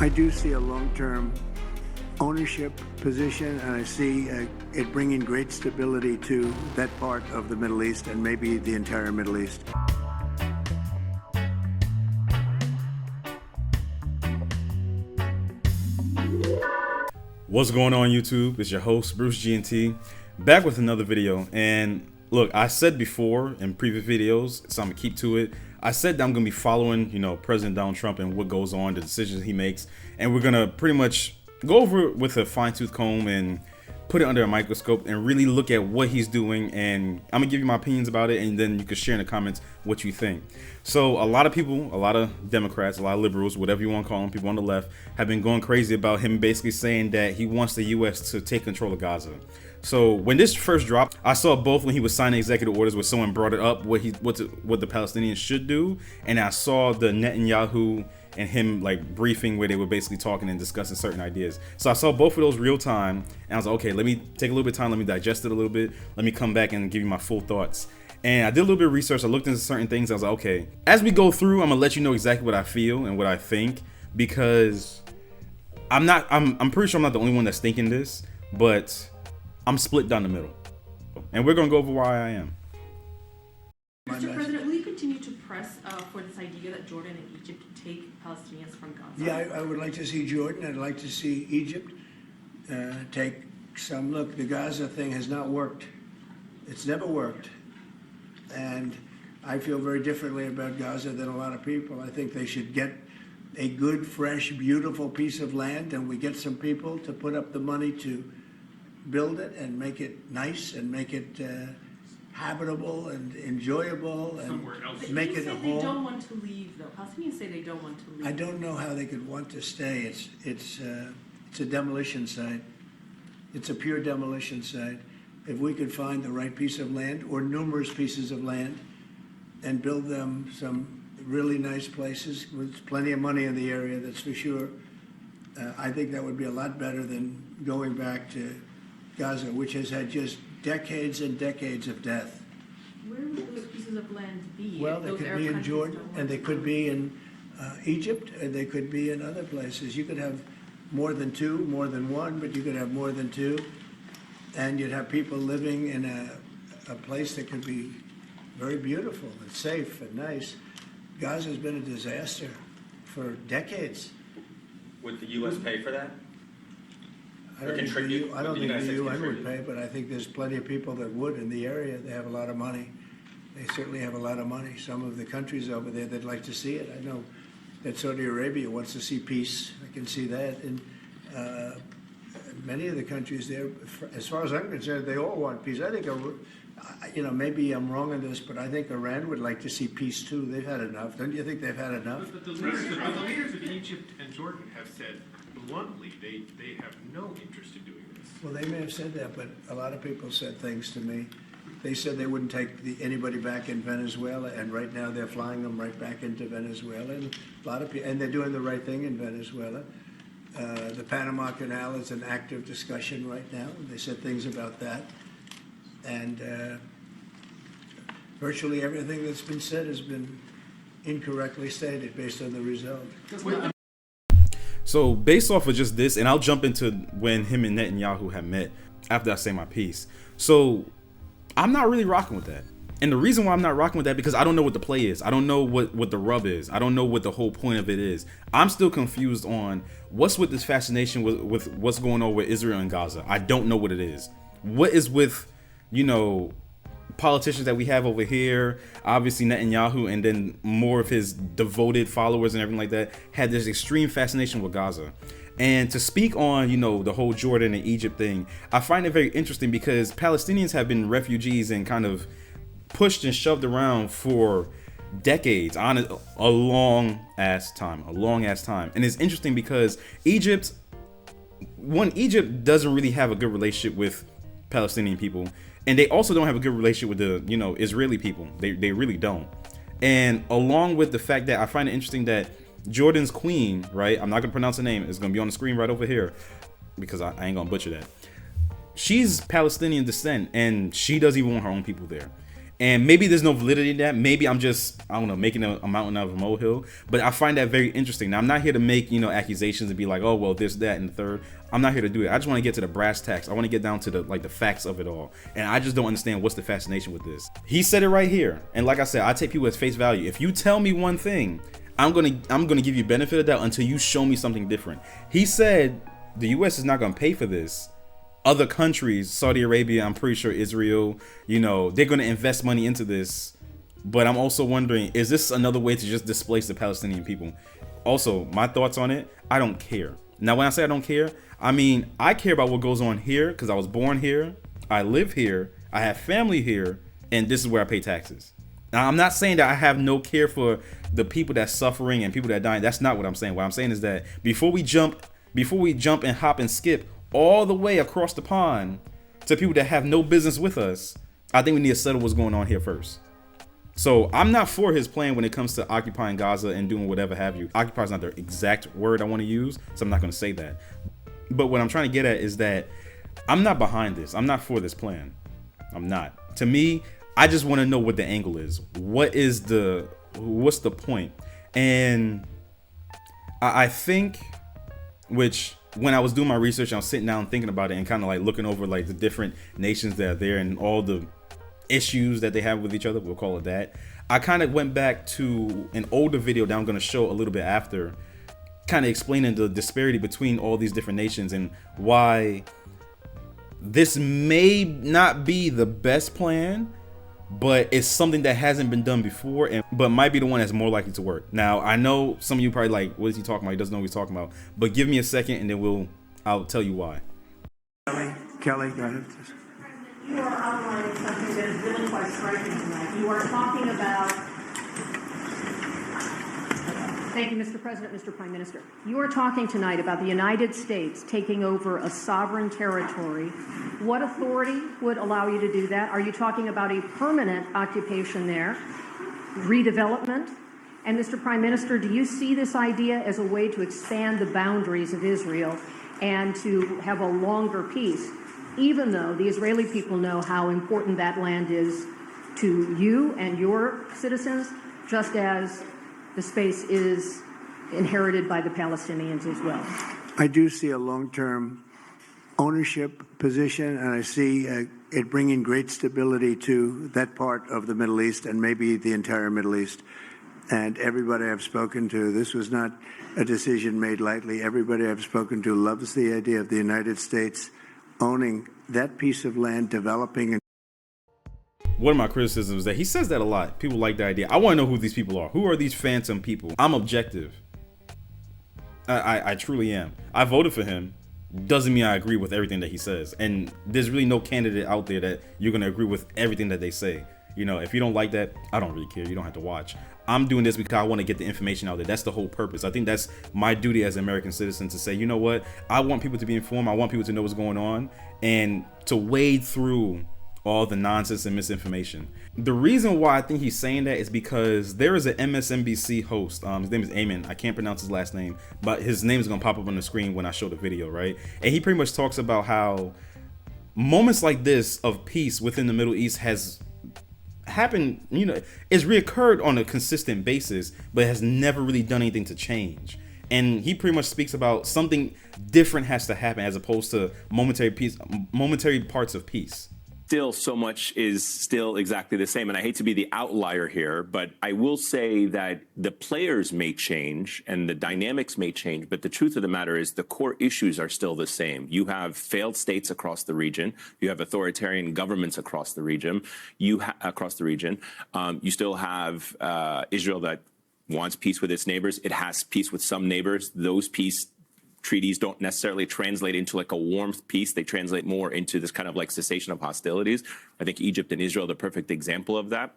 I do see a long-term ownership position, and I see it bringing great stability to that part of the Middle East and maybe the entire Middle East. What's going on, YouTube? It's your host, Bruce G&T, back with another video. And look, I said before in previous videos, so I'm gonna keep to it. I said that I'm gonna be following, President Donald Trump and what goes on, the decisions he makes, and we're gonna pretty much go over it with a fine-tooth comb and put it under a microscope and really look at what he's doing. And I'm gonna give you my opinions about it, and then you can share in the comments what you think. So a lot of people, a lot of Democrats, a lot of liberals, whatever you want to call them, people on the left, have been going crazy about him basically saying that he wants the U.S. to take control of Gaza. So when this first dropped, I saw both when he was signing executive orders where someone brought it up what the Palestinians should do, and I saw the Netanyahu and him like briefing where they were basically talking and discussing certain ideas. So I saw both of those real time, and I was like, okay, let me take a little bit of time, let me digest it a little bit, let me come back and give you my full thoughts. And I did a little bit of research, I looked into certain things, I was like, okay, as we go through, I'm gonna let you know exactly what I feel and what I think, because I'm pretty sure I'm not the only one that's thinking this, but I'm split down the middle. And we're gonna go over why I am. Mr. President, will you continue to press for this idea that Jordan and Egypt take Palestinians from Gaza? Yeah, I would like to see Jordan. I'd like to see Egypt take some. Look, the Gaza thing has not worked. It's never worked. And I feel very differently about Gaza than a lot of people. I think they should get a good, fresh, beautiful piece of land, and we get some people to put up the money to build it and make it nice and make it habitable and enjoyable and make it a home. They don't want to leave, though. Palestinians say they don't want to leave. I don't know how they could want to stay. It's a demolition site. It's a pure demolition site. If we could find the right piece of land or numerous pieces of land and build them some really nice places with plenty of money in the area, that's for sure, I think that would be a lot better than going back to Gaza, which has had just decades and decades of death. Where would those pieces of land be? Well, they could be in Jordan, and they could be in Egypt, and they could be in other places. You could have more than two, more than one, but you could have more than two, and you'd have people living in a place that could be very beautiful and safe and nice. Gaza has been a disaster for decades. Would the U.S. pay for that? I don't think the UN would pay, but I think there's plenty of people that would in the area. They have a lot of money. They certainly have a lot of money. Some of the countries over there, they'd like to see it. I know that Saudi Arabia wants to see peace. I can see that. And many of the countries there, as far as I'm concerned, they all want peace. I think, maybe I'm wrong on this, but I think Iran would like to see peace too. They've had enough. Don't you think they've had enough? But the leaders of Egypt and Jordan have said bluntly they have no interest in doing this. Well, they may have said that, but a lot of people said things to me. They said they wouldn't take anybody back in Venezuela, and right now they're flying them right back into Venezuela. And a lot of people, and they're doing the right thing in Venezuela. The Panama Canal is an active discussion right now. They said things about that, and virtually everything that's been said has been incorrectly stated based on the result. So based off of just this, and I'll jump into when him and Netanyahu have met after I say my piece. So I'm not really rocking with that. And the reason why I'm not rocking with that, because I don't know what the play is. I don't know what the rub is. I don't know what the whole point of it is. I'm still confused on what's with this fascination with what's going on with Israel and Gaza. I don't know what it is. What is with, politicians that we have over here, obviously Netanyahu, and then more of his devoted followers and everything like that, had this extreme fascination with Gaza. And to speak on, the whole Jordan and Egypt thing, I find it very interesting because Palestinians have been refugees and kind of pushed and shoved around for decades, on a long ass time. And it's interesting because Egypt doesn't really have a good relationship with Palestinian people. And they also don't have a good relationship with the, Israeli people. They really don't. And along with the fact that I find it interesting that Jordan's queen, right? I'm not going to pronounce her name. It's going to be on the screen right over here because I ain't going to butcher that. She's Palestinian descent, and she doesn't even want her own people there. And maybe there's no validity in that. Maybe I'm just, I don't know, making a mountain out of a molehill. But I find that very interesting. Now, I'm not here to make, accusations and be like, oh, well, this, that, and the third. I'm not here to do it. I just want to get to the brass tacks. I want to get down to the facts of it all. And I just don't understand what's the fascination with this. He said it right here. And like I said, I take people at face value. If you tell me one thing, I'm gonna give you benefit of doubt until you show me something different. He said the U.S. is not gonna pay for this. Other countries, Saudi Arabia, I'm pretty sure Israel, they're going to invest money into this. But I'm also wondering, is this another way to just displace the Palestinian people? Also, my thoughts on it, I don't care. Now, when I say I don't care, I mean, I care about what goes on here because I was born here, I live here, I have family here, and this is where I pay taxes. Now, I'm not saying that I have no care for the people that's suffering and people that are dying. That's not what I'm saying. What I'm saying is that before we jump and hop and skip all the way across the pond to people that have no business with us, I think we need to settle what's going on here first. So I'm not for his plan when it comes to occupying Gaza and doing whatever have you. Occupy is not the exact word I want to use, so I'm not going to say that. But what I'm trying to get at is that I'm not behind this. I'm not for this plan. I'm not. To me, I just want to know what the angle is. What's the point? And I think, which when I was doing my research, I was sitting down thinking about it and kind of like looking over like the different nations that are there and all the issues that they have with each other. We'll call it that. I kind of went back to an older video that I'm going to show a little bit after, kind of explaining the disparity between all these different nations and why this may not be the best plan, but it's something that hasn't been done before, but might be the one that's more likely to work. Now, I know some of you probably like, what is he talking about? He doesn't know what he's talking about. But give me a second, and then I'll tell you why. Kelly, go ahead. You are outlining something that is really quite striking tonight. You are talking about. Thank you, Mr. President, Mr. Prime Minister. You are talking tonight about the United States taking over a sovereign territory. What authority would allow you to do that? Are you talking about a permanent occupation there, redevelopment? And Mr. Prime Minister, do you see this idea as a way to expand the boundaries of Israel and to have a longer peace, even though the Israeli people know how important that land is to you and your citizens, just as the space is inherited by the Palestinians as well? I do see a long-term ownership position, and I see it bringing great stability to that part of the Middle East and maybe the entire Middle East. And everybody I've spoken to, this was not a decision made lightly. Everybody I've spoken to loves the idea of the United States owning that piece of land, developing and one of my criticisms is that he says that a lot. People like the idea. I want to know who these people are. Who are these phantom people? I'm objective. I truly am. I voted for him. Doesn't mean I agree with everything that he says. And there's really no candidate out there that you're going to agree with everything that they say. If you don't like that, I don't really care. You don't have to watch. I'm doing this because I want to get the information out there. That's the whole purpose. I think that's my duty as an American citizen to say, you know what? I want people to be informed. I want people to know what's going on and to wade through all the nonsense and misinformation. The reason why I think he's saying that is because there is an MSNBC host. His name is Ayman. I can't pronounce his last name, but his name is going to pop up on the screen when I show the video, right? And he pretty much talks about how moments like this of peace within the Middle East has happened, it's reoccurred on a consistent basis, but has never really done anything to change. And he pretty much speaks about something different has to happen as opposed to momentary parts of peace. Still, so much is still exactly the same. And I hate to be the outlier here, but I will say that the players may change and the dynamics may change, but the truth of the matter is the core issues are still the same. You have failed states across the region. You have authoritarian governments across the region. You still have Israel that wants peace with its neighbors. It has peace with some neighbors. Those peace treaties don't necessarily translate into like a warmth peace. They translate more into this kind of like cessation of hostilities. I think Egypt and Israel are the perfect example of that.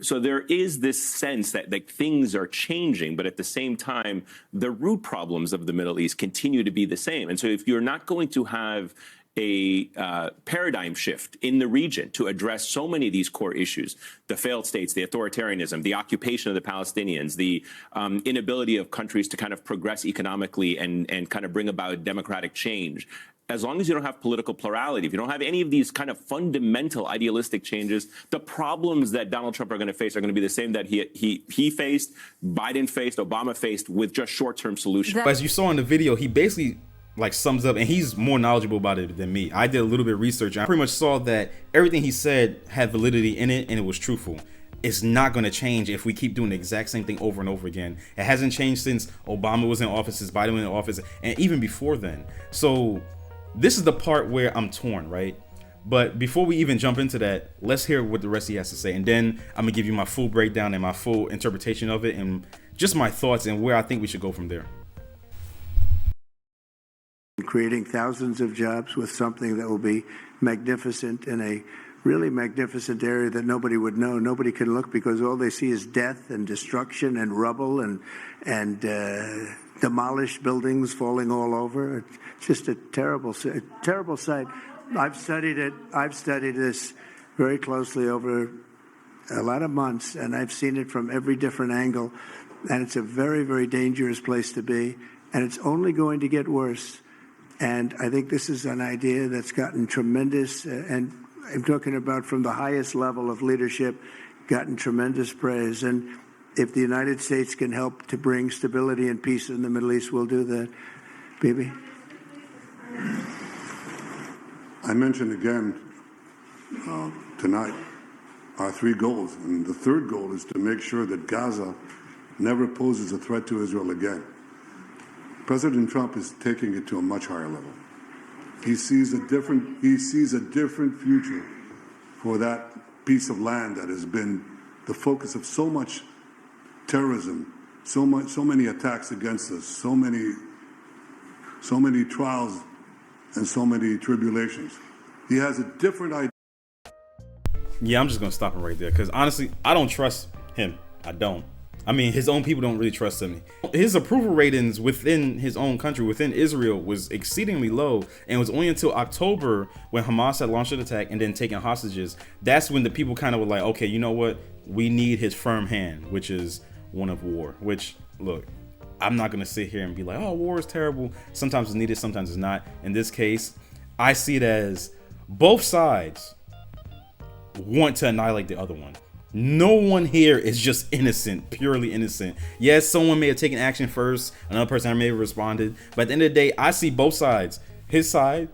So there is this sense that like things are changing, but at the same time, the root problems of the Middle East continue to be the same. And so if you're not going to have a paradigm shift in the region to address so many of these core issues, the failed states, the authoritarianism, the occupation of the Palestinians, the inability of countries to kind of progress economically and kind of bring about democratic change. as long as you don't have political plurality, if you don't have any of these kind of fundamental idealistic changes, the problems that Donald Trump are going to face are going to be the same that he faced, Biden faced, Obama faced, with just short-term solutions. As you saw in the video, he basically like sums up, and he's more knowledgeable about it than me. I did a little bit of research, and I pretty much saw that everything he said had validity in it, and it was truthful. It's not going to change if we keep doing the exact same thing over and over again. It hasn't changed since Obama was in office, since Biden was in office, and even before then. So this is the part where I'm torn, right? But before we even jump into that, let's hear what the rest he has to say, and then I'm gonna give you my full breakdown and my full interpretation of it, and just my thoughts and where I think we should go from there. Creating thousands of jobs with something that will be magnificent in a really magnificent area that nobody would know. Nobody can look because all they see is death and destruction and rubble and demolished buildings falling all over. It's just a terrible sight. I've studied it. I've studied this very closely over a lot of months, and I've seen it from every different angle. And it's a very, very dangerous place to be, and it's only going to get worse. And I think this is an idea that's gotten tremendous, and I'm talking about from the highest level of leadership, gotten tremendous praise. And if the United States can help to bring stability and peace in the Middle East, we'll do that. Bibi? I mentioned again tonight our 3 goals. And the third goal is to make sure that Gaza never poses a threat to Israel again. President Trump is taking it to a much higher level. He sees a different future for that piece of land that has been the focus of so much terrorism, so many attacks against us, so many trials and so many tribulations. He has a different idea. Yeah, I'm just gonna stop him right there, because honestly, I don't trust him. I don't. I mean, his own people don't really trust him. His approval ratings within his own country, within Israel, was exceedingly low. And it was only until October, when Hamas had launched an attack and then taken hostages, that's when the people kind of were like, okay, you know what? We need his firm hand, which is one of war. Which, look, I'm not going to sit here and be like, oh, war is terrible. Sometimes it's needed, sometimes it's not. In this case, I see it as both sides want to annihilate the other one. No one here is just innocent, purely innocent. Yes, someone may have taken action first, another person may have responded, but at the end of the day, I see both sides, his side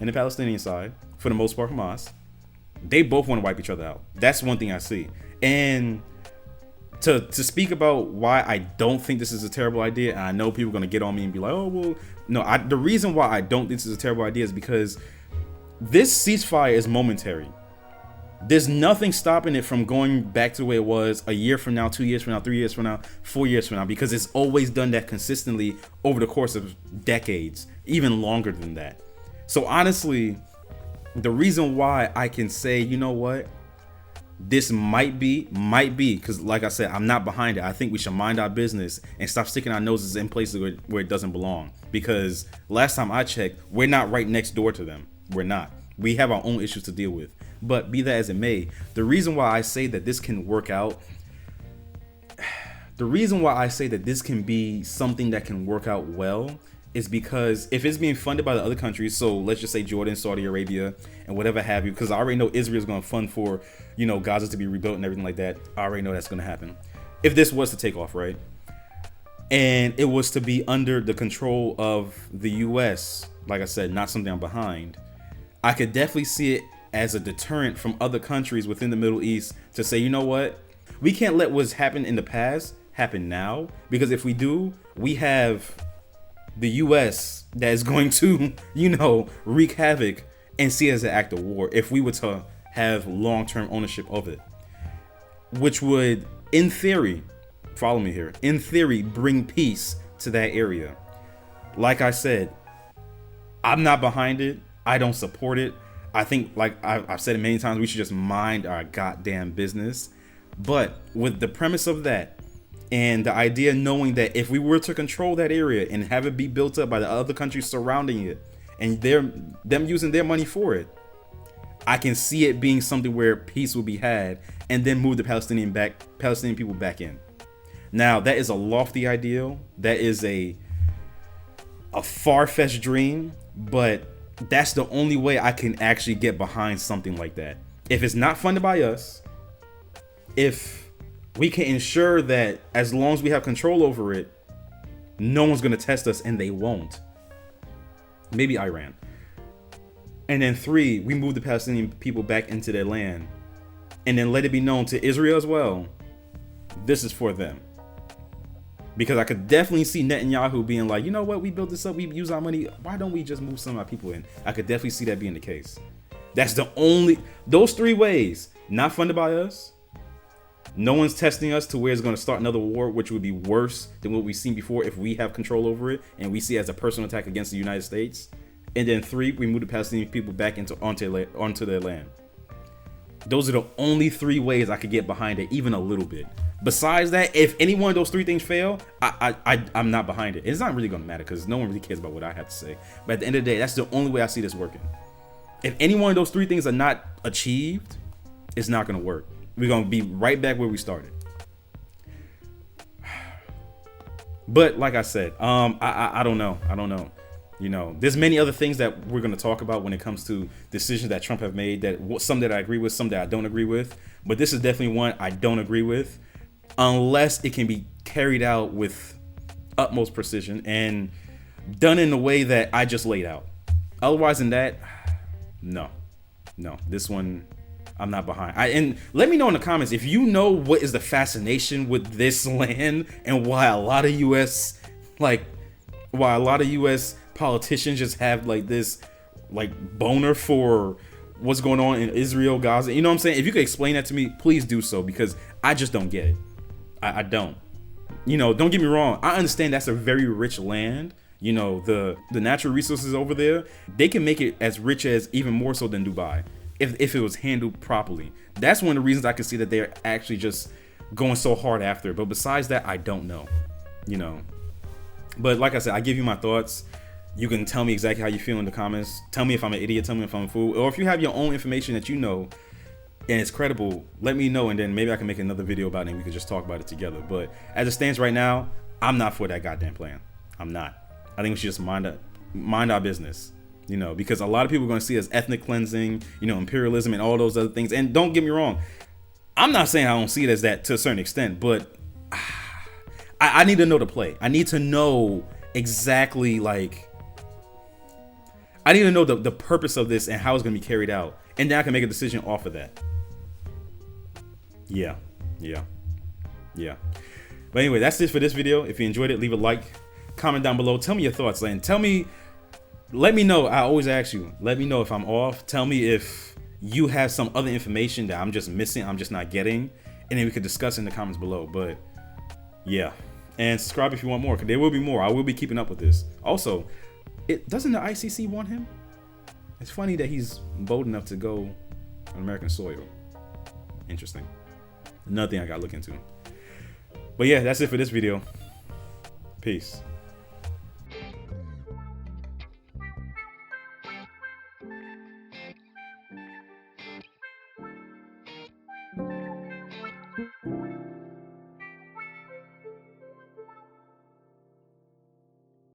and the Palestinian side, for the most part Hamas. They both want to wipe each other out. That's one thing I see. And to speak about why I don't think this is a terrible idea, and I know people are going to get on me and be like, oh, well, no, the reason why I don't think this is a terrible idea is because this ceasefire is momentary. There's nothing stopping it from going back to the way it was a year from now, 2 years from now, 3 years from now, 4 years from now, because it's always done that consistently over the course of decades, even longer than that. So honestly, the reason why I can say, you know what, this might be, because like I said, I'm not behind it. I think we should mind our business and stop sticking our noses in places where it doesn't belong. Because last time I checked, we're not right next door to them. We're not. We have our own issues to deal with. But be that as it may, the reason why I say that this can work out, the reason why I say that this can be something that can work out well is because if it's being funded by the other countries, so let's just say Jordan, Saudi Arabia, and whatever have you, because I already know Israel's going to fund for, you know, Gaza to be rebuilt and everything like that. I already know that's going to happen. If this was to take off, right? And it was to be under the control of the US, like I said, not something I'm behind, I could definitely see it as a deterrent from other countries within the Middle East to say, you know what? We can't let what's happened in the past happen now, because if we do, we have the US that is going to, you know, wreak havoc and see it as an act of war if we were to have long-term ownership of it, which would, in theory, follow me here, in theory, bring peace to that area. Like I said, I'm not behind it. I don't support it. I think, like I've said it many times, we should just mind our goddamn business. But with the premise of that, and the idea knowing that if we were to control that area and have it be built up by the other countries surrounding it, and them using their money for it, I can see it being something where peace will be had, and then move the Palestinian people back in. Now, that is a lofty ideal. That is a far-fetched dream. but that's the only way I can actually get behind something like that. If it's not funded by us, if we can ensure that as long as we have control over it, no one's going to test us, and they won't. Maybe Iran. And then 3, we move the Palestinian people back into their land, and then let it be known to Israel as well, this is for them. Because I could definitely see Netanyahu being like, you know what, we built this up, we use our money, why don't we just move some of our people in? I could definitely see that being the case. That's the only, those 3 ways, not funded by us, no one's testing us to where it's going to start another war, which would be worse than what we've seen before if we have control over it and we see it as a personal attack against the United States. And then 3, we move the Palestinian people back onto their land. Those are the only 3 ways I could get behind it, even a little bit. Besides that, if any one of those 3 things fail, I'm not behind it. It's not really going to matter because no one really cares about what I have to say. But at the end of the day, that's the only way I see this working. If any one of those 3 things are not achieved, it's not going to work. We're going to be right back where we started. But like I said, I don't know. You know, there's many other things that we're going to talk about when it comes to decisions that Trump have made, that some that I agree with, some that I don't agree with. But this is definitely one I don't agree with, unless it can be carried out with utmost precision and done in the way that I just laid out. Otherwise than that, no, this one I'm not behind. And let me know in the comments if you know what is the fascination with this land and why a lot of US politicians just have like this like boner for what's going on in Israel, Gaza. You know what I'm saying? If you could explain that to me, please do so, because I just don't get it. I don't. You know, don't get me wrong. I understand that's a very rich land. You know, the natural resources over there, they can make it as rich as even more so than Dubai if it was handled properly. That's one of the reasons I can see that they're actually just going so hard after it. But besides that, I don't know. You know. But like I said, I give you my thoughts. You can tell me exactly how you feel in the comments. Tell me if I'm an idiot. Tell me if I'm a fool. Or if you have your own information that you know and it's credible, let me know, and then maybe I can make another video about it and we could just talk about it together. But as it stands right now, I'm not for that goddamn plan. I'm not. I think we should just mind our business, you know, because a lot of people are going to see it as ethnic cleansing, you know, imperialism and all those other things. And don't get me wrong, I'm not saying I don't see it as that to a certain extent, but I need to know the play. I need to know exactly, like, I need to know the purpose of this and how it's going to be carried out. And then I can make a decision off of that. Yeah. But anyway, that's it for this video. If you enjoyed it, leave a like, comment down below. Tell me your thoughts, and let me know. I always ask you, let me know if I'm off. Tell me if you have some other information that I'm just missing, I'm just not getting, and then we could discuss in the comments below. But yeah, and subscribe if you want more, because there will be more. I will be keeping up with this. Also, doesn't the ICC want him? It's funny that he's bold enough to go on American soil. Interesting. Another thing I gotta look into. But yeah, that's it for this video. Peace.